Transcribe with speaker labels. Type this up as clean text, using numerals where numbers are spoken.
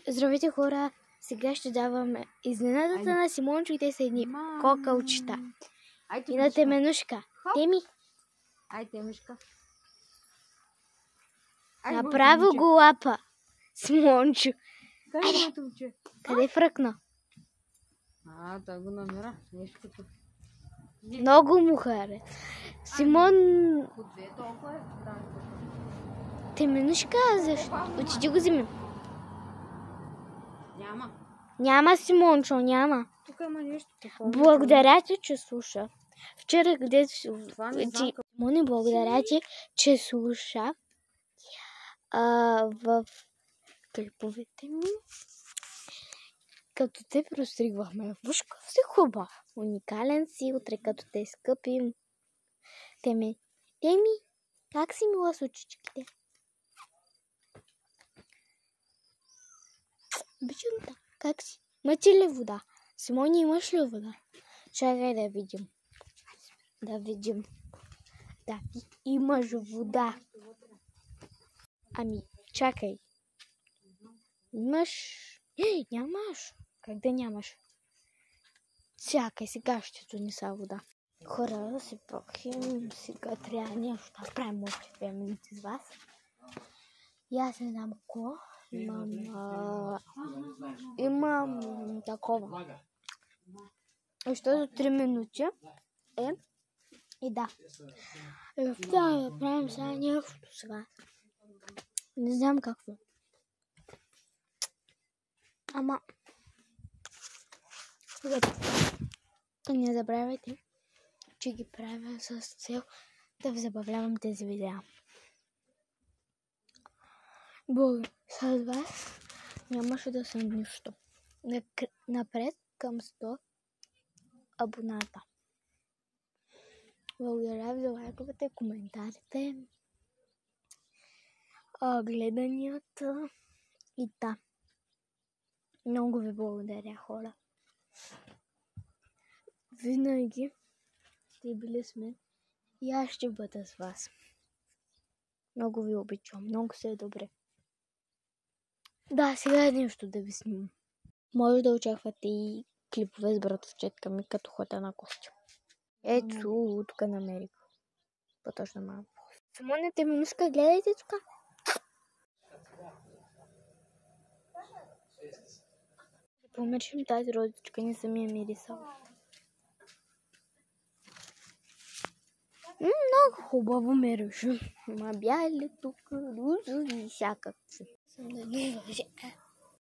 Speaker 1: Здравейте хора! Сега ще даваме изненадата на Симончо и те са едни кокълчета. И на Теменушка. Теми!
Speaker 2: Ай, Темишка.
Speaker 1: Направо го лапа. Симончо. Къде фръкна?
Speaker 2: Той го намира. Нещо като...
Speaker 1: Много му харе. Симон... Теменушка, защо? Отиди го вземи. Няма, Симончо, няма.
Speaker 2: Тук има нещо.
Speaker 1: Благодаря ти, че слуша. Вчера където Симоне, благодаря ти, че слуша в клиповете ми. Като те простригвахме. Виж какъв си хубав. Уникален си, утре като те скъпим. Теми, как си мила с очичките? Бичунта, как си? Мъти ли вода? Симони, имаш ли вода? Чакай да видим. Да, имаш вода. Ами, чакай. Имаш... Нямаш. Как да нямаш? Чакай, сега ще донеса вода. Хора, да се прохим. Сега трябва нещо да правим още 2 минути с вас. И аз не знам какво. Имам такова. Защото 3 минути е. И да. Да правим сега нещо с вас. Не знам какво. Ама. Не забравяйте, че ги правя с цел да ви забавлявам тези видеа. С вас нямаше да съм нищо. Напред към 100 абоната. Благодаря ви за лайковете, коментарите, гледанията и да. Много ви благодаря, хора. Винаги сте били с мен и аз ще бъда с вас. Много ви обичам, много се е добре. Да, сега е нещо да ви снимам. Може да очаквате и клипове с братовчетка ми, като хода на костюм. Ето, тук намерих. По-точно малко. Симоне, Теменушка, гледайте тук. Да помършим тази розичка, не съм я мирисала. Много хубаво мирише. Ма бяли тук, розови всякакви. Съм да ги